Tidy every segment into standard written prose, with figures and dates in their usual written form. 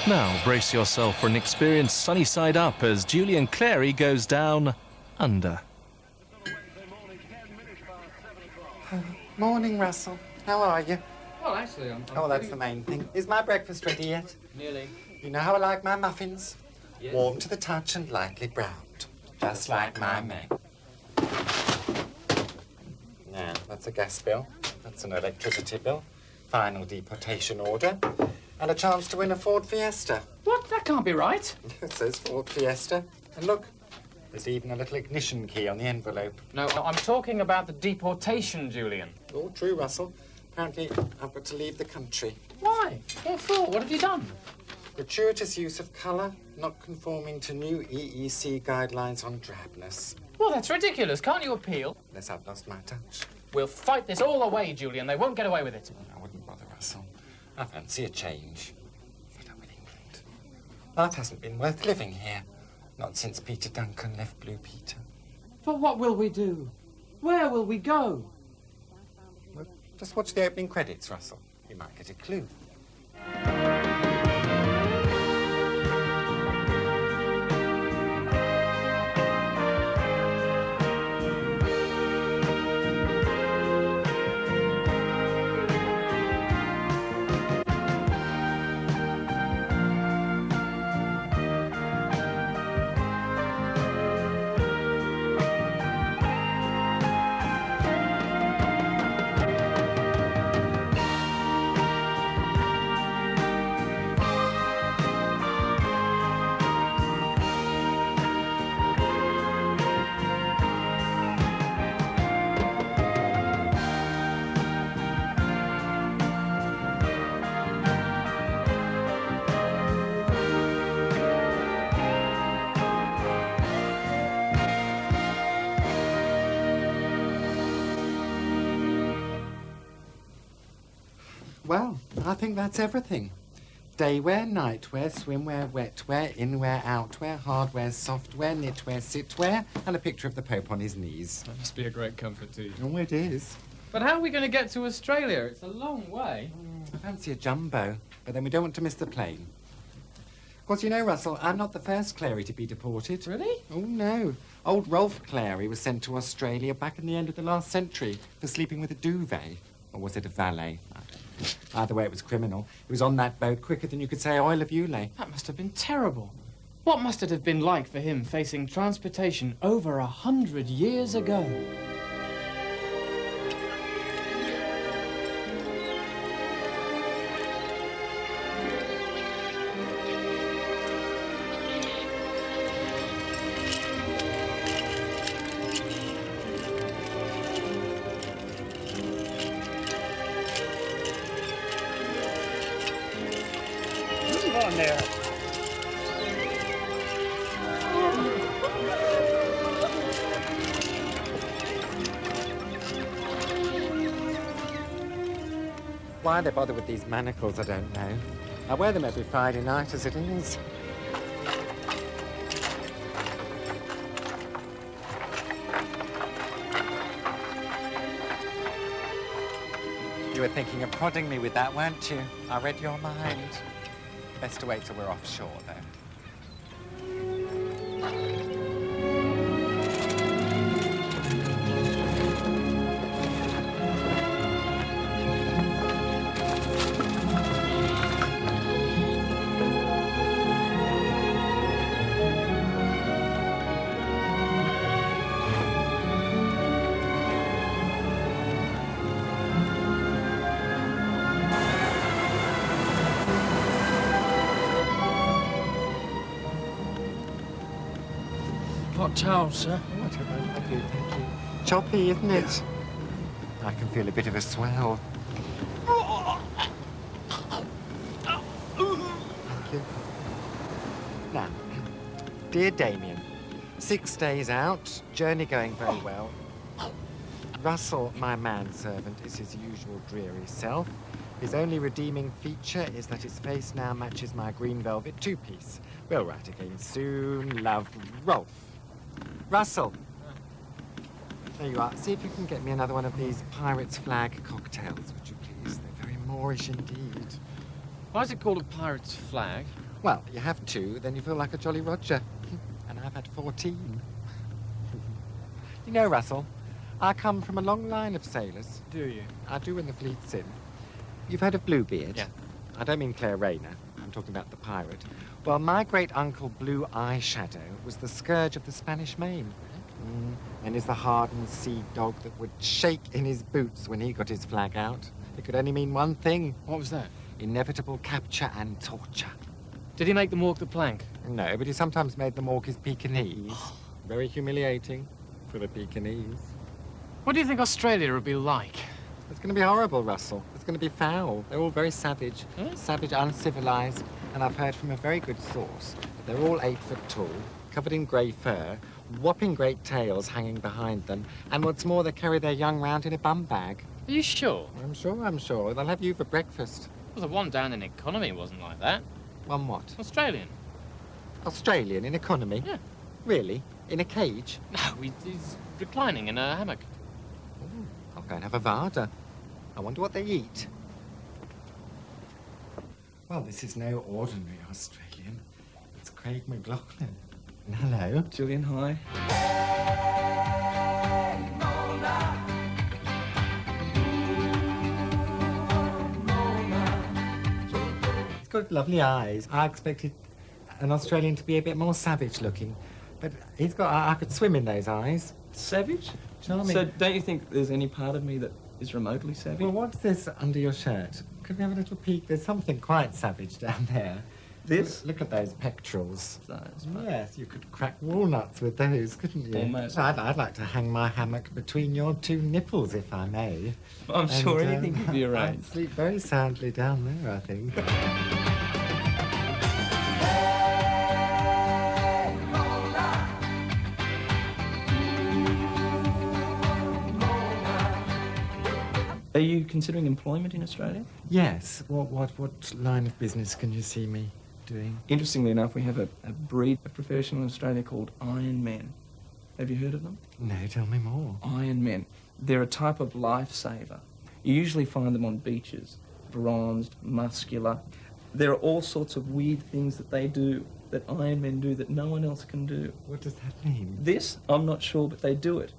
Now brace yourself for an experience sunny side up as Julian Clary goes down under. Morning, Russell. How are you? Well, actually, I'm Oh, that's the main thing. Is my breakfast ready yet? nearly. You know how I like my muffins? Yes. Warm to the touch and lightly browned. Just like my men. Now, that's a gas bill. That's an electricity bill. Final deportation order. And a chance to win a Ford Fiesta. What? That can't be right. It says Ford Fiesta. And look, there's even a little ignition key on the envelope. No, I'm talking about the deportation, Julian. All true, Russell. Apparently, I've got to leave the country. Why? What for? What have you done? Gratuitous use of colour, not conforming to new EEC guidelines on drabness. Well, that's ridiculous. Can't you appeal? Unless I've lost my touch. We'll fight this all away, Julian. They won't get away with it. I wouldn't bother, Russell. I fancy a change. Fed up with England. Life hasn't been worth living here. Not since Peter Duncan left Blue Peter. But what will we do? Where will we go? Well, just watch the opening credits, Russell. You might get a clue. Well, I think that's everything. Daywear, nightwear, swimwear, wetwear, inwear, outwear, hardwear, softwear, knitwear, sitwear, and a picture of the Pope on his knees. That must be a great comfort to you. Oh, it is. But how are we going to get to Australia? It's a long way. I fancy a jumbo, but then we don't want to miss the plane. Of course, you know, Russell, I'm not the first Clary to be deported. Really? Oh, no. Old Rolf Clary was sent to Australia back in the end of the last century for sleeping with a duvet. Or was it a valet? I don't know. Either way, it was criminal. He was on that boat quicker than you could say oil of Ulay. That must have been terrible. What must it have been like for him facing transportation over 100 years ago? On there. Why they bother with these manacles, I don't know. I wear them every Friday night as it is. You were thinking of prodding me with that, weren't you? I read your mind. Best to wait till we're offshore, though. Hot towel, sir. What a lovely, thank you. Choppy, isn't it? I can feel a bit of a swell. Thank you. Now, dear Damien, 6 days out, journey going very well. Russell, my manservant, is his usual dreary self. His only redeeming feature is that his face now matches my green velvet two-piece. We'll write again soon. Love, Rolf. Russell. There you are. See if you can get me another one of these pirate's flag cocktails, would you please? They're very Moorish indeed. Why is it called a pirate's flag? Well, you have 2, then you feel like a Jolly Roger. And I've had 14. You know, Russell, I come from a long line of sailors. Do you? I do when the fleet's in. You've heard of Bluebeard? Yeah. I don't mean Claire Rayner. I'm talking about the pirate. Well, my great-uncle Blue Eyeshadow was the scourge of the Spanish Main. And is the hardened sea dog that would shake in his boots when he got his flag out. It could only mean one thing. What was that? Inevitable capture and torture. Did he make them walk the plank? No, but he sometimes made them walk his Pekingese. Very humiliating for the Pekingese. What do you think Australia would be like? It's going to be horrible, Russell. It's going to be foul. They're all very savage. Savage, uncivilized. And I've heard from a very good source that they're all 8 foot tall, covered in grey fur, whopping great tails hanging behind them, and what's more, they carry their young round in a bum bag. Are you sure? I'm sure. They'll have you for breakfast. Well, the one down in economy wasn't like that. One what? Australian. Australian in economy? Yeah. Really? In a cage? No, he's reclining in a hammock. Ooh, I'll go and have a Vada. I wonder what they eat. Well, this is no ordinary Australian. It's Craig McLaughlin. Hello. Julian, hi. He's got lovely eyes. I expected an Australian to be a bit more savage looking. But he's got... I could swim in those eyes. Savage? Charming. So don't you think there's any part of me that is remotely savage? Well, what's this under your shirt? Could we have a little peek? There's something quite savage down there. This? Look at those pectorals. Those, Yes, you could crack walnuts with those, couldn't you? Almost. I'd like to hang my hammock between your 2 nipples, if I may. I'm sure anything could be I'd arranged. sleep very soundly down there, I think. Are you considering employment in Australia? Yes. What line of business can you see me doing? Interestingly enough, we have a breed of professional in Australia called Iron Men. Have you heard of them? No, tell me more. Iron Men. They're a type of lifesaver. You usually find them on beaches, bronzed, muscular. There are all sorts of weird things that they do, that Iron Men do, that no one else can do. What does that mean? This, I'm not sure, but they do it.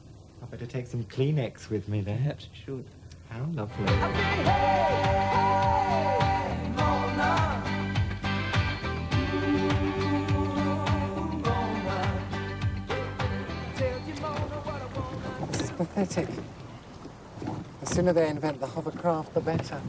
I better take some Kleenex with me then. Perhaps you should. How lovely. This is pathetic. The sooner they invent the hovercraft, the better.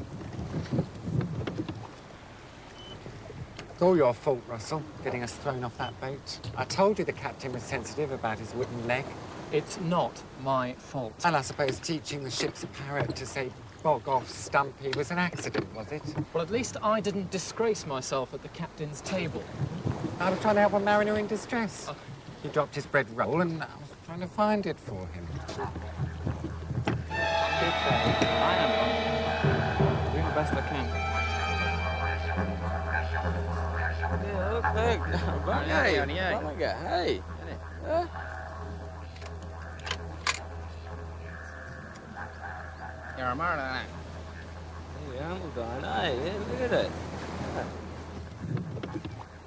It's all your fault, Russell, getting us thrown off that boat. I told you the captain was sensitive about his wooden leg. It's not my fault. And I suppose teaching the ship's parrot to say bog off, Stumpy, was an accident, was it? Well, at least I didn't disgrace myself at the captain's table. I was trying to help a mariner in distress. He dropped his bread roll and I was trying to find it for him. I am doing the best I can.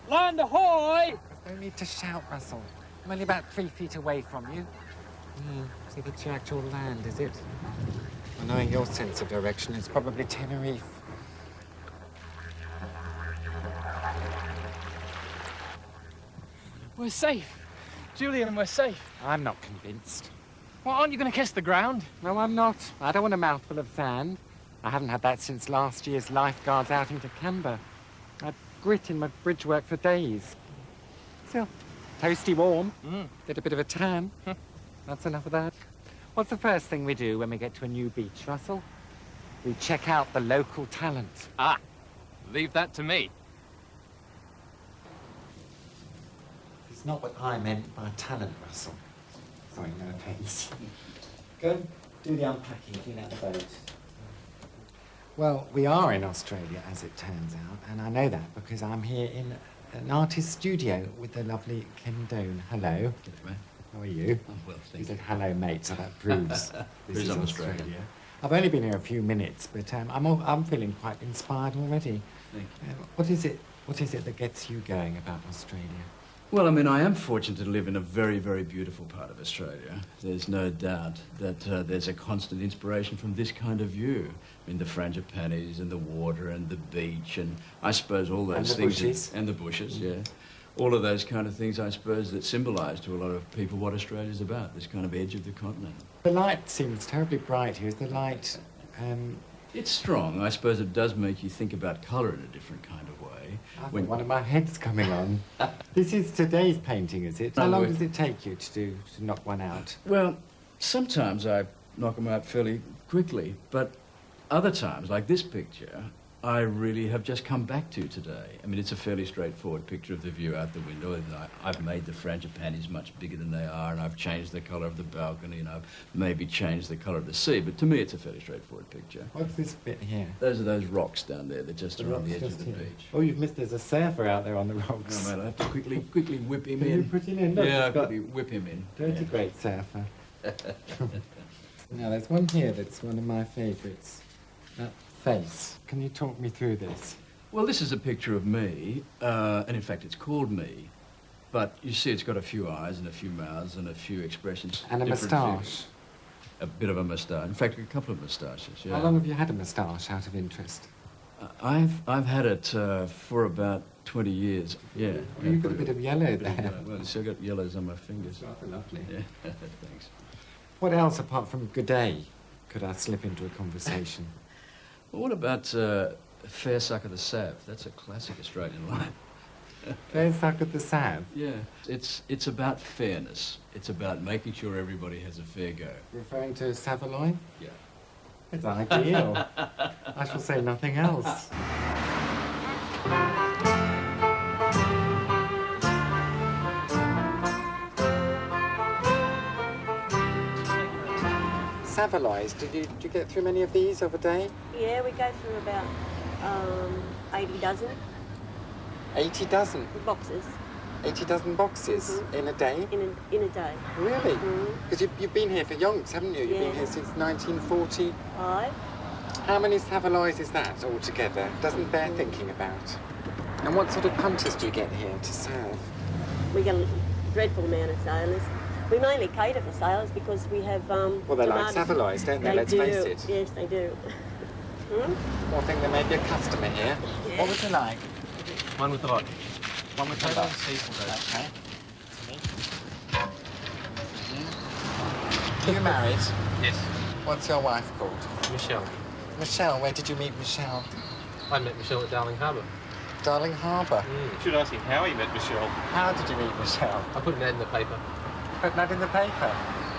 Land ahoy! There's no need to shout, Russell. I'm only about 3 feet away from you. So that's your actual land, is it? Well, knowing your sense of direction, it's probably Tenerife. We're safe. Julian, we're safe. I'm not convinced. Well, aren't you going to kiss the ground? No, I'm not. I don't want a mouthful of sand. I haven't had that since last year's lifeguards outing to Canberra. I'd grit in my bridge work for days. Still, toasty warm. Did a bit of a tan. That's enough of that. What's the first thing we do when we get to a new beach, Russell? We check out the local talent. Ah, leave that to me. It's not what I meant by talent, Russell. Sorry, no offence. Go and do the unpacking, clean out the boat. Well, we are in Australia, as it turns out, and I know that because I'm here in an artist's studio with the lovely Ken Doane. Hello. How are you? I'm well, He thank said you. hello, mate, so that proves this is I'm Australia. Australian. I've only been here a few minutes, but I'm feeling quite inspired already. Thank you. What is it What is it that gets you going about Australia? Well, I mean, I am fortunate to live in a very, very beautiful part of Australia. There's no doubt that there's a constant inspiration from this kind of view. I mean, the frangipanis and the water and the beach and I suppose all those And the things. bushes. And the bushes, yeah. All of those kind of things, I suppose, that symbolise to a lot of people what Australia's about, this kind of edge of the continent. The light seems terribly bright here. Is the light... It's strong. I suppose it does make you think about colour in a different kind of way. I think one of my head's coming on. This is today's painting, is it? How No, long we- does it take you to knock one out? Well, sometimes I knock them out fairly quickly, but other times, like this picture, I really have just come back to today. I mean, it's a fairly straightforward picture of the view out the window, and I've made the frangipanis much bigger than they are, and I've changed the colour of the balcony, and I've maybe changed the colour of the sea, but to me it's a fairly straightforward picture. What's this bit here? Those are those rocks down there that just are on rocks the edge just of the here. beach. Oh, you've missed, there's a surfer out there on the rocks. Oh, mate, I have to quickly whip him Can in. you put him in? Look, Yeah, I'll he's got quickly whip him in. dirty Yeah. great surfer. Now, there's one here that's one of my favourites. That face. Can you talk me through this? Well, this is a picture of me, and in fact it's called me, but you see it's got a few eyes and a few mouths and a few expressions. And a different moustache. feelings. A bit of a moustache. In fact, a couple of moustaches, yeah. How long have you had a moustache, out of interest? I've had it for about 20 years, yeah. Well, you've got a bit of yellow Bit of there. yellow. Well, still got yellows on my fingers. Rather lovely. Yeah, thanks. What else, apart from good day, could I slip into a conversation? Well, what about Fair Suck of the Sav? That's a classic Australian line. Fair suck at the Sav. Yeah, it's about fairness. It's about making sure everybody has a fair go. Referring to Savoy? Yeah. It's ideal. I shall say nothing else. Savoys, did you get through many of these over a day? Yeah, we go through about 80 dozen 80 dozen. boxes 80 dozen boxes in a day? in a day. Really? Mhm. Because you've been here for yonks, haven't you? You've been Yeah. here since 1940. 5. How many Savoys is that altogether? Doesn't bear thinking about. And what sort of punters do you get here to serve? We get a dreadful amount of sailors. We mainly cater for sailors because we have Well, they like tomatoes. Savoys, don't they? Let's do. face it. Yes, they do. Hmm? I think there may be a customer here. Yeah. What would you like? One with the lot. One with the Potato lot. and seafood. Okay. Are you married? Yes. What's your wife called? Michelle. Michelle. Where did you meet Michelle? I met Michelle at Darling Harbour. Darling Harbour. Should ask him how he met Michelle. How did you meet Michelle? I put an ad in the paper. Put that in the paper.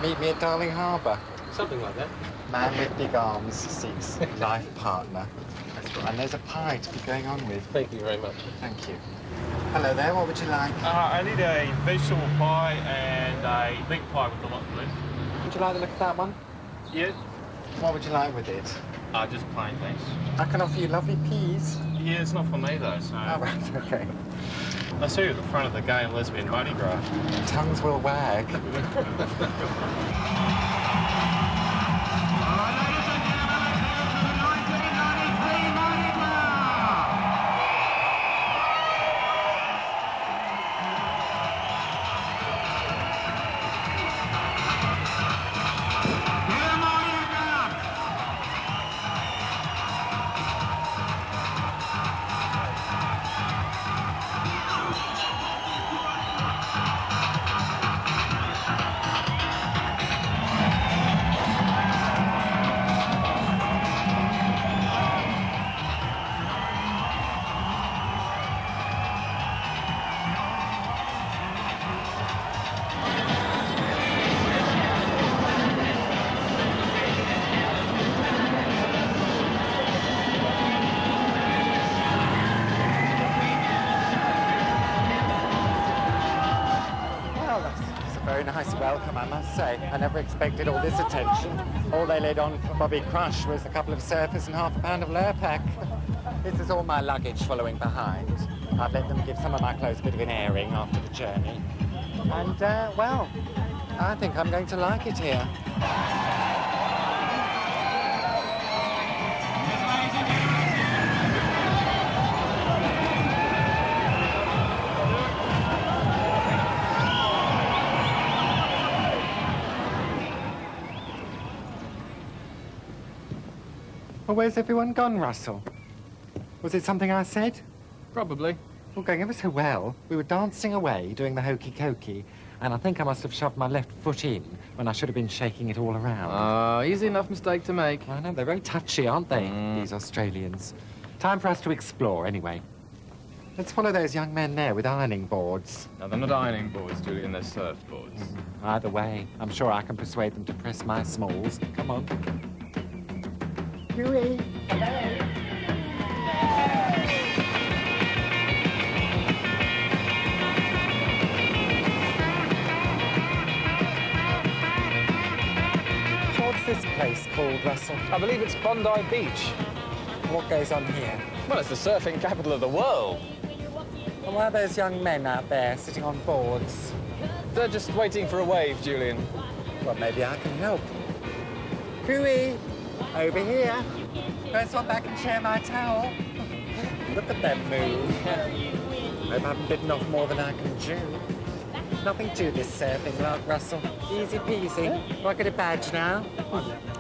Meet me at Darling Harbour. Something like that. Man with big arms seeks life partner. That's right. And there's a pie to be going on with. Thank you very much. Thank you. Hello there, what would you like? I need a vegetable pie and a meat pie with the lot, please. Would you like to look at that one? Yeah. What would you like with it? Just plain, thanks. I can offer you lovely peas. Yeah, it's not for me though, so... Oh, right, okay. I see you at the front of the gay and lesbian Mardi Gras. Tongues will wag. Well, that's a very nice welcome, I must say. I never expected all this attention. All they laid on for Bobby Crush was a couple of surfers and half a pound of Lurpak. This is all my luggage following behind. I've let them give some of my clothes a bit of an airing after the journey. And, well, I think I'm going to like it here. Well, where's everyone gone, Russell? Was it something I said? Probably. Well, going ever so well. We were dancing away, doing the hokey-cokey, and I think I must have shoved my left foot in when I should have been shaking it all around. Easy enough mistake to make. I know, they're very touchy, aren't they, these Australians? Time for us to explore, anyway. Let's follow those young men there with ironing boards. No, they're not ironing boards, Julian, they're surfboards. Either way, I'm sure I can persuade them to press my smalls. Come on. Huey! Hello! What's this place called, Russell? I believe it's Bondi Beach. What goes on here? Well, it's the surfing capital of the world. And why are those young men out there sitting on boards? They're just waiting for a wave, Julian. Well, maybe I can help. Huey! Over here. First one back and share my towel. Look at them move. Hope I haven't bitten off more than I can chew. Nothing to this surfing lark, Russell. Easy peasy. Do I get a badge now?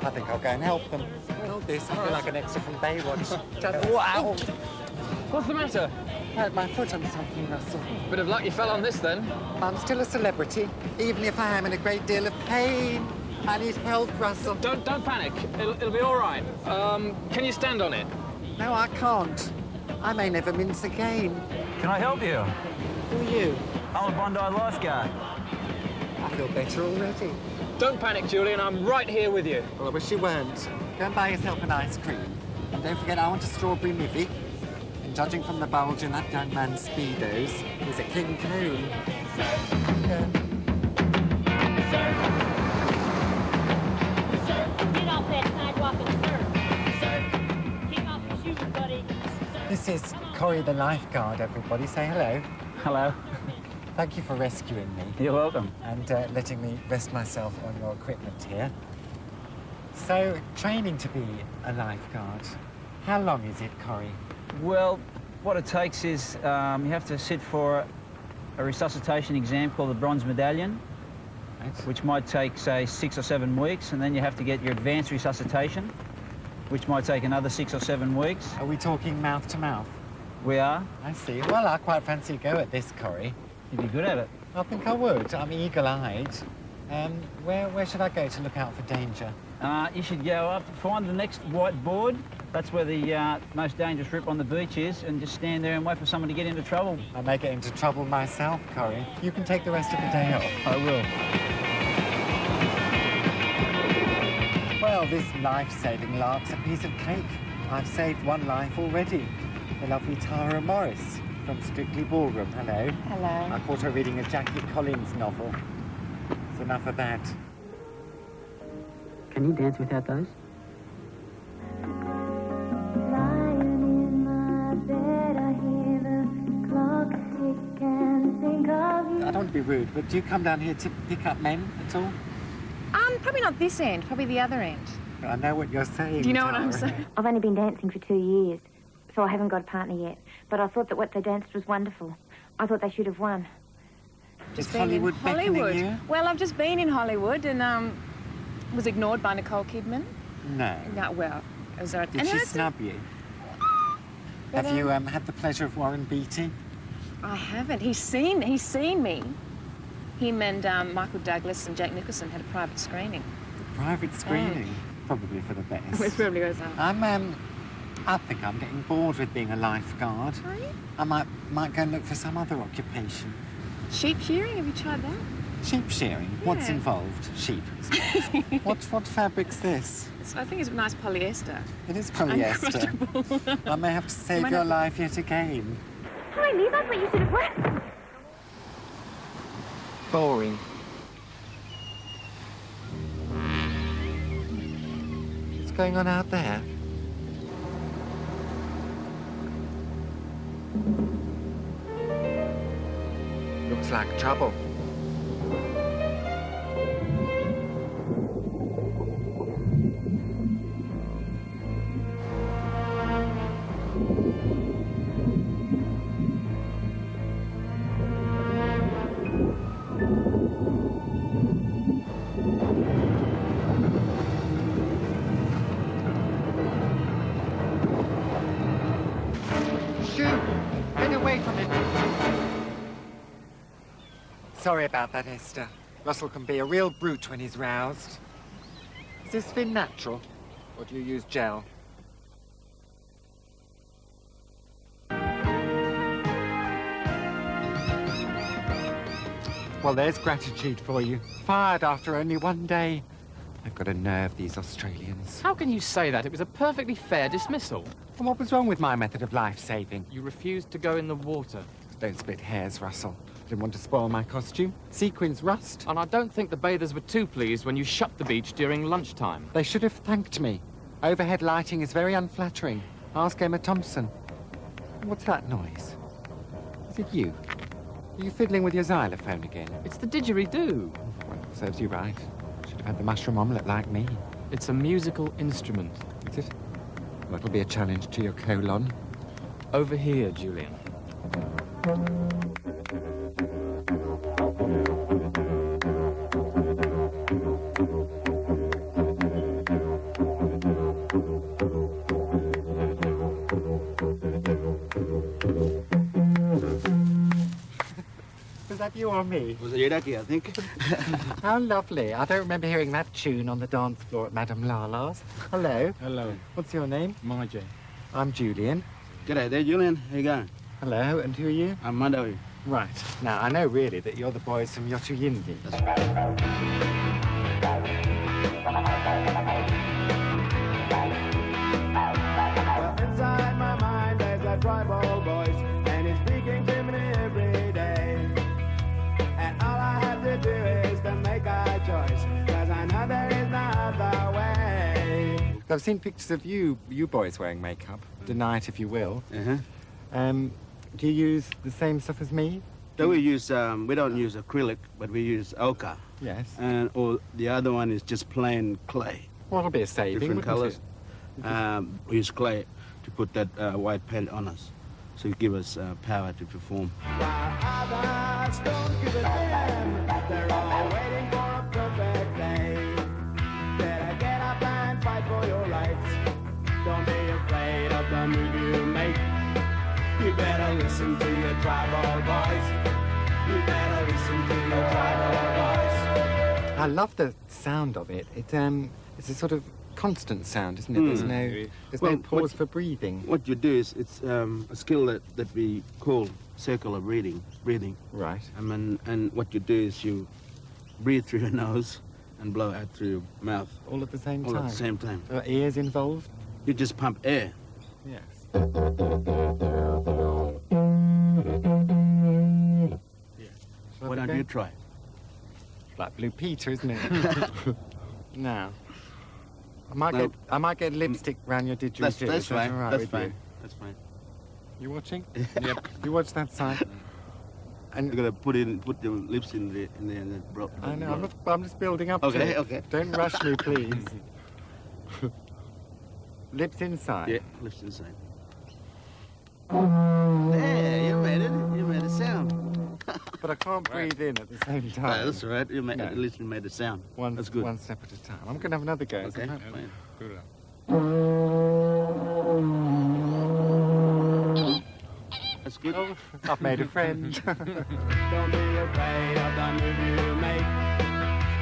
I think I'll go and help them. Hold this. I feel like an extra from Baywatch. Wow! What's the matter? I hurt my foot on something, Russell. Bit of luck you fell on this, then. I'm still a celebrity, even if I am in a great deal of pain. I need help, Russell. Don't panic. It'll be all right. Can you stand on it? No, I can't. I may never mince again. Can I help you? Who are you? I'm a Bondi lifeguard. I feel better already. Don't panic, Julian. I'm right here with you. Well, I wish you weren't. Go and buy yourself an ice cream. And don't forget, I want a strawberry mivvy. And judging from the bulge in that young man's Speedos, he's a king coon. Get off that sidewalk and surf. Kick off your shoes, buddy. This is Corrie the lifeguard, everybody. Say hello. Hello. Thank you for rescuing me. You're welcome. And letting me rest myself on your equipment here. So, training to be a lifeguard, how long is it, Corrie? Well, what it takes is you have to sit for a resuscitation exam called the Bronze Medallion, Right. which might take, say, 6 or 7 weeks, and then you have to get your advanced resuscitation, which might take another 6 or 7 weeks. Are we talking mouth to mouth? We are. I see. Well, I quite fancy a go at this, Corrie. You'd be good at it. I think I would. I'm eagle-eyed. Where should I go to look out for danger? You should go up, find the next white board. That's where the most dangerous rip on the beach is, and just stand there and wait for someone to get into trouble. I may get into trouble myself, Corrie. You can take the rest of the day off. I will. Well, this life-saving lark's a piece of cake. I've saved one life already. The lovely Tara Morris from Strictly Ballroom. Hello. Hello. I caught her reading a Jackie Collins novel. It's enough of that. Can you dance without those? I don't want to be rude, but do you come down here to pick up men at all? Probably not this end, probably the other end. I know what you're saying. Do you know what I'm Tara. saying? I've only been dancing for 2 years, so I haven't got a partner yet. But I thought that what they danced was wonderful. I thought they should have won. Is Been in Hollywood beckoning Hollywood. you? Well, I've just been in Hollywood and was ignored by Nicole Kidman. No. No, well, it was alright. Did And she then I snub you? But, Have you had the pleasure of Warren Beatty? I haven't. He's seen me. Him and Michael Douglas and Jack Nicholson had a private screening. Private screening? Probably for the best. It probably goes on. I think I'm getting bored with being a lifeguard. Are you? I might go and look for some other occupation. Sheep shearing? Have you tried that? Sheep shearing? What's Yeah. involved? Sheep. What fabric's this? I think it's nice polyester. It is polyester. Uncrushable. I may have to save might your have to- life yet again. Hi, Lee, that's what you should have worn. Boring. What's going on out there? Looks like trouble. Shoo! Get away from it. Sorry about that, Esther. Russell can be a real brute when he's roused. Is this fin natural, or do you use gel? Well, there's gratitude for you. Fired after only one day. I've got a nerve, these Australians. How can you say that? It was a perfectly fair dismissal. And what was wrong with my method of life-saving? You refused to go in the water. Don't split hairs, Russell. Didn't want to spoil my costume. Sequins rust. And I don't think the bathers were too pleased when you shut the beach during lunchtime. They should have thanked me. Overhead lighting is very unflattering. Ask Emma Thompson. What's that noise? Is it you? Are you fiddling with your xylophone again? It's the didgeridoo. Well, serves you right. Should have had the mushroom omelette like me. It's a musical instrument. Is it? Well, it'll be a challenge to your colon. Over here, Julian. Was that you or me? Was it Yudaki, I think? How lovely. I don't remember hearing that tune on the dance floor at Madame Lala's. Hello. Hello. What's your name? Margie. I'm Julian. G'day there, Julian. How you going? Hello, and who are you? I'm Madawi. Right. Now, I know really that you're the boys from Yotuyindi. That's right. Well, inside my mind there's a tribal voice, and it's speaking to me every day. And all I have to do is to make a choice, 'cause I know there is no other way. I've seen pictures of you boys wearing makeup. Deny it if you will. Do you use the same stuff as me? So we use, we don't use acrylic, but we use ochre. Yes. And or the other one is just plain clay. Well, it'll be a saving, Different wouldn't colours. We use clay to put that white paint on us, so it gives us power to perform. While others don't give a damn, they're all waiting for a perfect day. Better get up and fight for your rights. Don't be afraid of the move you make. You better listen to your tribal voice. You better listen to your tribal voice. I love the sound of it. It's a sort of constant sound, isn't it? There's no pause for breathing. What you do is, it's a skill that we call circular breathing. Right. And what you do is you breathe through your nose and blow out through your mouth. All at the same All time? at the same time. Are ears involved? You just pump air. Yes. Why don't you try? Like Blue Peter, isn't it? Now, I might get lipstick round your didgeridoo. That's fine. All right That's with fine. you? That's fine. You watching? Yep. You watch that side. And you're gonna put your lips in there and then blow. I know. I'm just building up to Okay. it. Okay. Don't rush me, please. Lips inside. Yeah, lips inside. There, you made it. You made a sound. But I can't breathe in at the same time. That's all right. No. At least you made a sound. That's good. One step at a time. I'm going to have another go. Okay, So fine. That's good. Oh, I've made a friend. Don't be afraid of the move you make.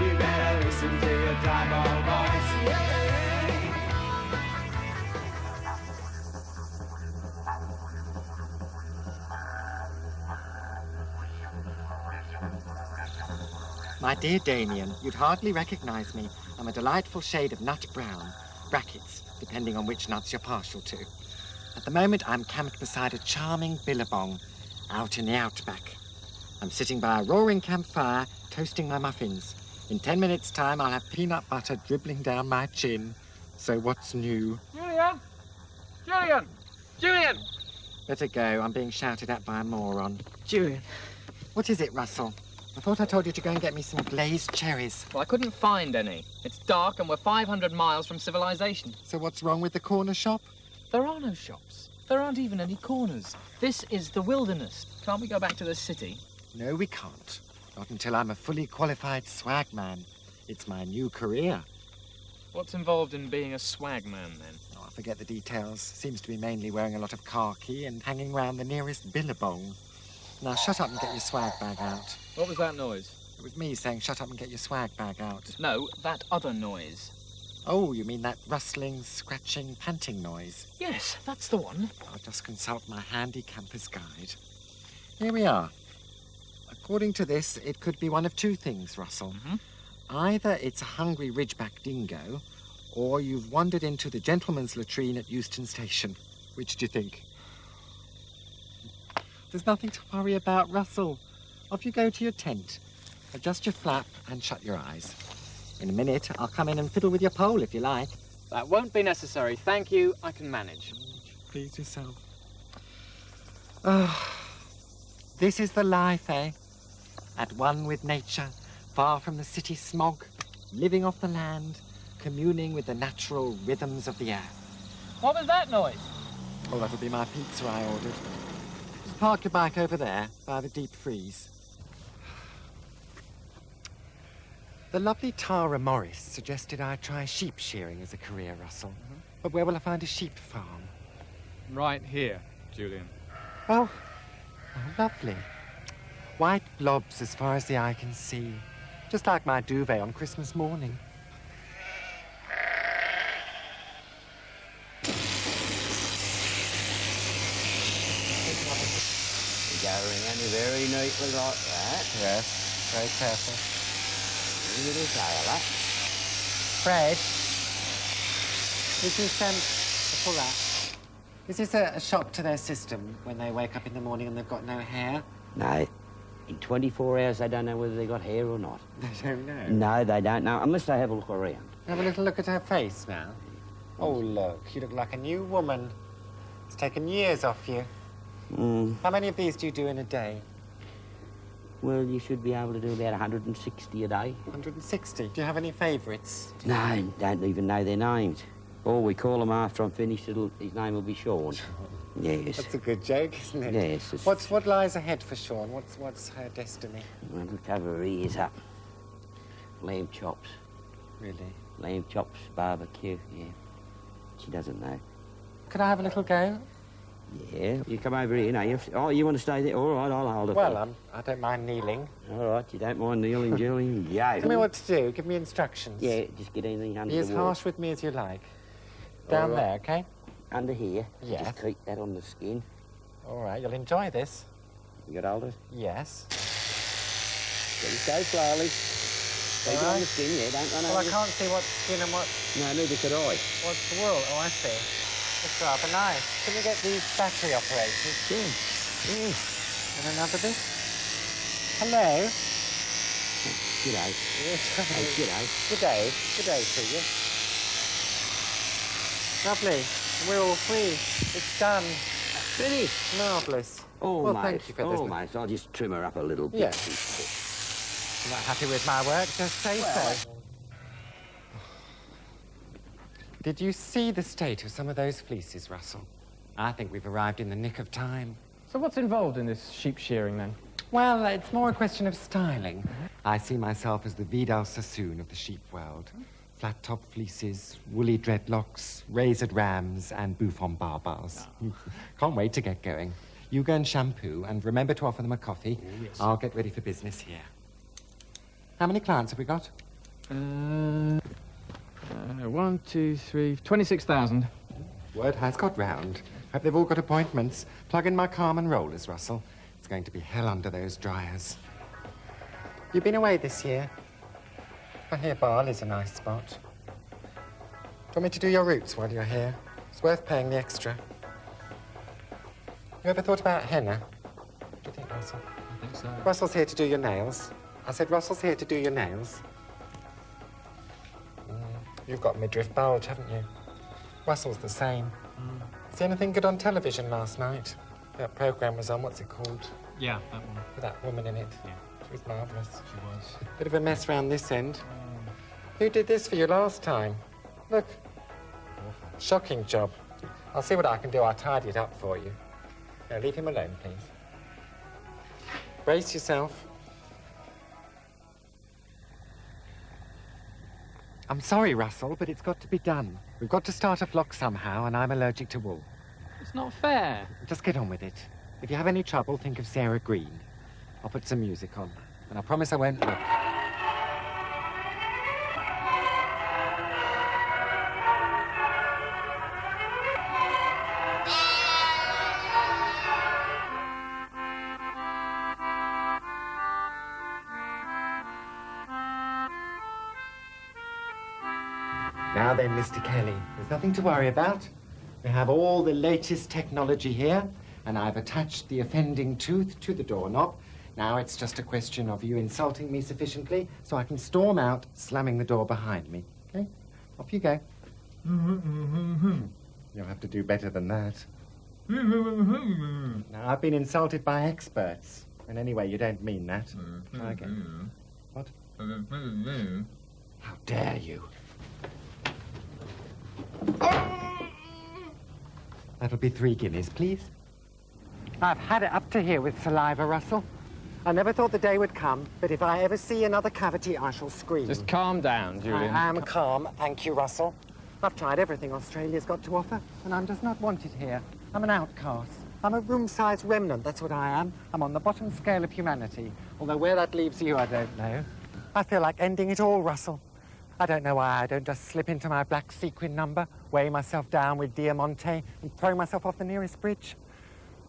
You better listen to your tribal voice. My dear Damien, you'd hardly recognize me. I'm a delightful shade of nut brown. Brackets, depending on which nuts you're partial to. At the moment, I'm camped beside a charming billabong out in the outback. I'm sitting by a roaring campfire, toasting my muffins. In 10 minutes' time, I'll have peanut butter dribbling down my chin. So what's new? Julian! Julian! Julian! Better go. I'm being shouted at by a moron. Julian. What is it, Russell? I thought I told you to go and get me some glazed cherries. Well, I couldn't find any. It's dark and we're 500 miles from civilization. So what's wrong with the corner shop? There are no shops. There aren't even any corners. This is the wilderness. Can't we go back to the city? No, we can't. Not until I'm a fully qualified swag man. It's my new career. What's involved in being a swag man, then? Oh, I forget the details. Seems to be mainly wearing a lot of khaki and hanging round the nearest billabong. Now, shut up and get your swag bag out. What was that noise? It was me saying shut up and get your swag bag out. No, that other noise. Oh, you mean that rustling, scratching, panting noise? Yes, that's the one. I'll just consult my handy camper's guide. Here we are. According to this, it could be one of two things, Russell. Either it's a hungry ridgeback dingo, or you've wandered into the gentleman's latrine at Euston Station. Which do you think? There's nothing to worry about, Russell. Off you go to your tent. Adjust your flap and shut your eyes. In a minute, I'll come in and fiddle with your pole if you like. That won't be necessary. Thank you. I can manage. Please yourself. Oh, this is the life, eh? At one with nature, far from the city smog, living off the land, communing with the natural rhythms of the earth. What was that noise? Oh, that'll be my pizza I ordered. Just park your bike over there, by the deep freeze. The lovely Tara Morris suggested I try sheep shearing as a career, Russell. But where will I find a sheep farm? Right here, Julian. Oh, lovely. White blobs as far as the eye can see. Just like my duvet on Christmas morning. Gathering only very neatly like that. Yes, very careful. A little tail up. Fred, this is, pull that. Is this a shock to their system when they wake up in the morning and they've got no hair? No. In 24 hours, they don't know whether they got hair or not. They don't know? No, they don't know, unless they have a look around. Have a little look at her face now. Oh, look, you look like a new woman. It's taken years off you. How many of these do you do in a day? Well, you should be able to do about 160 a day. 160? Do you have any favourites? No, don't even know their names. Or we call them after I'm finished, his name will be Sean. Yes. That's a good joke, isn't it? Yes. What lies ahead for Sean? What's her destiny? Well, we'll cover her ears up. Lamb chops. Really? Lamb chops, barbecue, yeah. She doesn't know. Could I have a little go? Yeah, you come over here now. You want to stay there? All right, I'll hold it. Well, I don't mind kneeling. All right, you don't mind kneeling, Julian? Yeah. Tell me what to do. Give me instructions. Yeah, just get anything under Be as the wall. harsh with me as you like. Down there, okay? Under here. Yeah. Just keep that on the skin. All right, you'll enjoy this. You got hold of it? Yes. Just go slowly. Keep it on the skin, yeah, don't run over. Well, I can't see what's skin and what's... No, neither could I. What's the wool? Oh, I see. It's rather nice. Can we get these battery operated? Sure. Yeah. And another bit? Hello? G'day. Yes. Hey, g'day. Good day. Good day to you. Lovely. We're all free. It's done. Finished. Marvellous. Almost. Well, thank you for this. Almost. I'll just trim her up a little bit. Yes. You're not happy with my work? Just say so. Did you see the state of some of those fleeces, Russell? I think we've arrived in the nick of time. So what's involved in this sheep shearing, then? Well, it's more a question of styling. I see myself as the Vidal Sassoon of the sheep world. Flat-top fleeces, woolly dreadlocks, razored rams, and bouffant barbars. Can't wait to get going. You go and shampoo, and remember to offer them a coffee. Oh, yes. I'll get ready for business here. How many clients have we got? 1, 2, 3, 26,000. Word has got round. Hope they've all got appointments. Plug in my Carmen rollers, Russell. It's going to be hell under those dryers. You been away this year? I hear Bali's a nice spot. Do you want me to do your roots while you're here? It's worth paying the extra. You ever thought about henna? What do you think, Russell? I think so. Russell's here to do your nails. I said Russell's here to do your nails. You've got midriff bulge, haven't you? Russell's the same. See anything good on television last night? That programme was on, what's it called? Yeah, that one. With that woman in it. Yeah. She was marvellous. She was. Bit of a mess round this end. Who did this for you last time? Look. Awful. Shocking job. I'll see what I can do. I'll tidy it up for you. Now, leave him alone, please. Brace yourself. I'm sorry, Russell, but it's got to be done. We've got to start a flock somehow, and I'm allergic to wool. It's not fair. Just get on with it. If you have any trouble, think of Sarah Green. I'll put some music on, and I promise I won't look. Now then, Mr. Kelly, there's nothing to worry about. We have all the latest technology here, and I've attached the offending tooth to the doorknob. Now it's just a question of you insulting me sufficiently so I can storm out, slamming the door behind me. Okay? Off you go. You'll have to do better than that. Now, I've been insulted by experts. And anyway, you don't mean that. Try again. What? How dare you? That'll be 3 guineas, please. I've had it up to here with saliva, Russell. I never thought the day would come, but if I ever see another cavity, I shall scream. Just calm down, Julian. I am calm, thank you, Russell. I've tried everything Australia's got to offer, and I'm just not wanted here. I'm an outcast. I'm a room-sized remnant, that's what I am. I'm on the bottom scale of humanity, although where that leaves you, I don't know. I feel like ending it all, Russell. I don't know why I don't just slip into my black sequin number, weigh myself down with Diamante, and throw myself off the nearest bridge.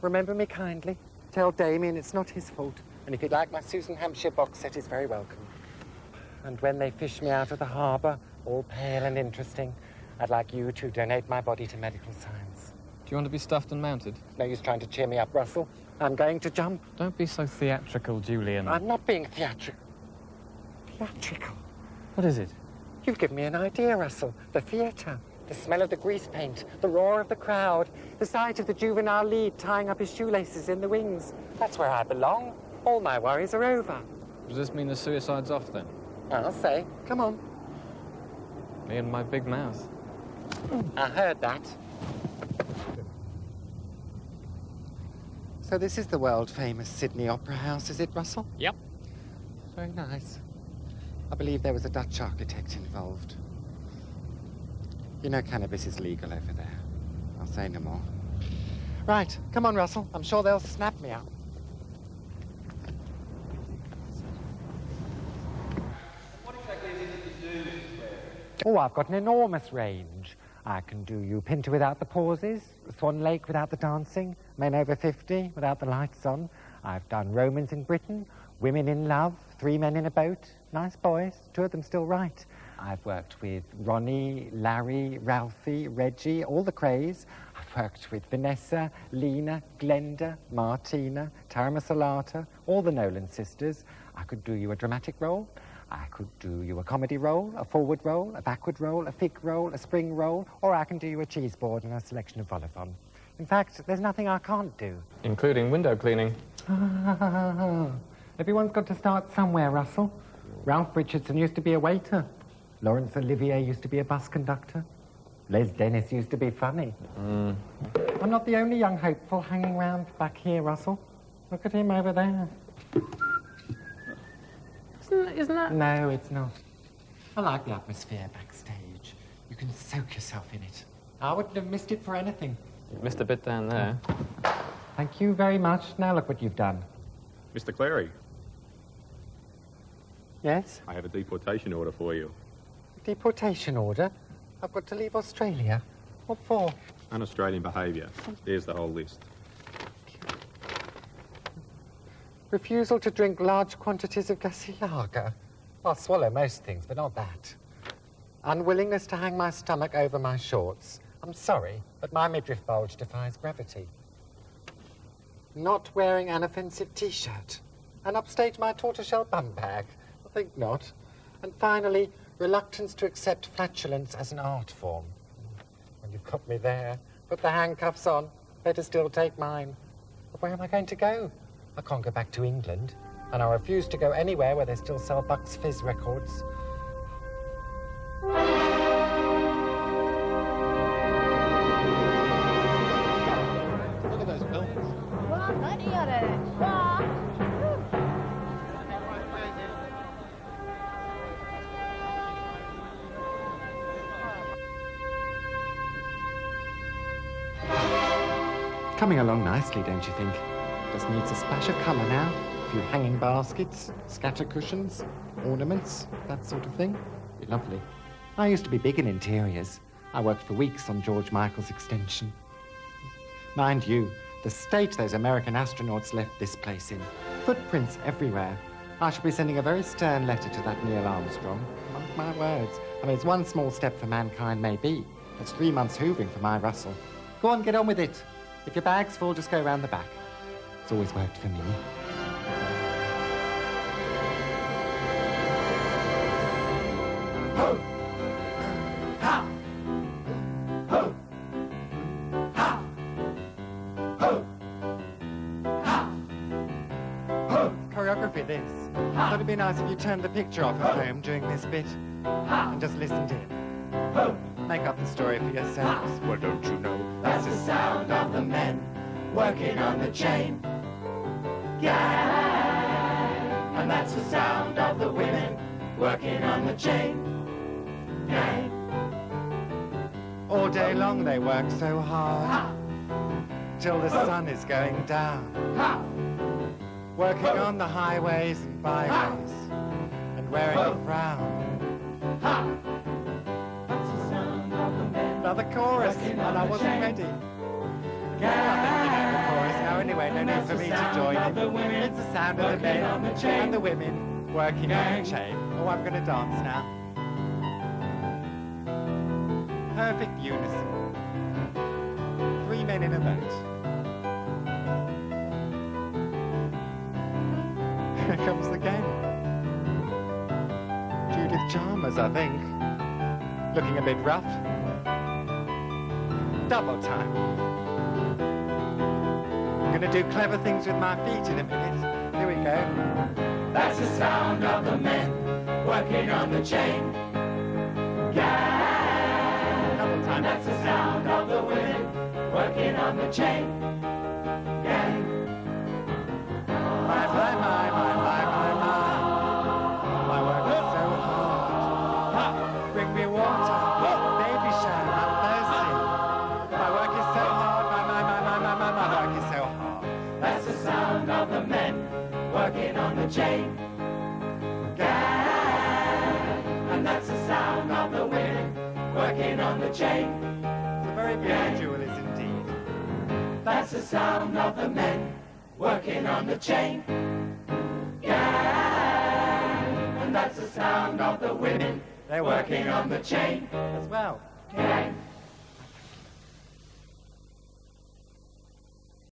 Remember me kindly. Tell Damien it's not his fault. And if you'd like my Susan Hampshire box set, is very welcome. And when they fish me out of the harbour, all pale and interesting, I'd like you to donate my body to medical science. Do you want to be stuffed and mounted? No use trying to cheer me up, Russell. I'm going to jump. Don't be so theatrical, Julian. I'm not being theatrical. Theatrical? What is it? You've given me an idea, Russell. The theatre. The smell of the grease paint, the roar of the crowd, the sight of the juvenile lead tying up his shoelaces in the wings. That's where I belong. All my worries are over. Does this mean the suicide's off, then? I'll say. Come on. Me and my big mouth. I heard that. So this is the world-famous Sydney Opera House, is it, Russell? Yep. Very nice. I believe there was a Dutch architect involved. You know cannabis is legal over there. I'll say no more. Right, come on, Russell. I'm sure they'll snap me up. What exactly is it that you do, Mr. Clary? Oh, I've got an enormous range. I can do you Pinter without the pauses, Swan Lake without the dancing, Men over 50 without the lights on. I've done Romans in Britain, Women in Love, 3 Men in a Boat. Nice boys, 2 of them still right. I've worked with Ronnie, Larry, Ralphie, Reggie, all the craze. I've worked with Vanessa, Lena, Glenda, Martina, Tara Masalata, all the Nolan sisters. I could do you a dramatic role. I could do you a comedy role, a forward role, a backward role, a fig roll, a spring roll, or I can do you a cheese board and a selection of vol-au-vent. In fact, there's nothing I can't do. Including window cleaning. Everyone's got to start somewhere, Russell. Ralph Richardson used to be a waiter. Laurence Olivier used to be a bus conductor. Les Dennis used to be funny. I'm not the only young hopeful hanging round back here, Russell. Look at him over there. Isn't that... No, it's not. I like the atmosphere backstage. You can soak yourself in it. I wouldn't have missed it for anything. You missed a bit down there. Thank you very much. Now look what you've done. Mr. Clary, Yes? I have a deportation order for you. Deportation order? I've got to leave Australia. What for? Un-Australian behaviour. There's the whole list. Refusal to drink large quantities of gassy lager. I'll swallow most things, but not that. Unwillingness to hang my stomach over my shorts. I'm sorry, but my midriff bulge defies gravity. Not wearing an offensive T-shirt. And upstage my tortoiseshell bum bag. I think not. And finally, reluctance to accept flatulence as an art form. Well, you've got me there. Put the handcuffs on. Better still take mine. But where am I going to go? I can't go back to England. And I refuse to go anywhere where they still sell Bucks Fizz records. Look at those buildings. Coming along nicely, don't you think? Just needs a splash of colour now. A few hanging baskets, scatter cushions, ornaments, that sort of thing. Be lovely. I used to be big in interiors. I worked for weeks on George Michael's extension. Mind you, the state those American astronauts left this place in. Footprints everywhere. I shall be sending a very stern letter to that Neil Armstrong. Mark my words. I mean, it's one small step for mankind, maybe. That's 3 months hoovering for my Russell. Go on, get on with it. If your bag's full, just go round the back. It's always worked for me. Ho! Ha! Ho! Ha! Ho! Ha! Ho! Choreography, this. Thought it'd be nice if you turned the picture off at home during this bit and just listened in. Make up the story for yourselves. Well, don't you know? That's the sound of the men working on the chain gang. And that's the sound of the women working on the chain gang. All day long they work so hard till the sun is going down. Working on the highways and byways and wearing a frown. Another chorus, and I wasn't ready. I think you know the chorus now anyway, no need for me to join in. It's the sound of the men and the women working on the chain. Oh, I'm going to dance now. Perfect unison. 3 men in a boat. Here comes the gang. Judith Chalmers, I think. Looking a bit rough. Double time. I'm going to do clever things with my feet in a minute. Here we go. That's the sound of the men working on the chain gang. Double time. That's the sound of the women working on the chain gang. My. My work is so hard. Bring me water. Baby shower. I'm thirsty. My work is so hard. My work is so hard. That's the sound of the men working on the chain gang. And that's the sound of the women working on the chain. It's a very beautiful jewel, is indeed. That's the sound of the men working on the chain gang. And that's the sound of the women They're working on the chain as well. gang.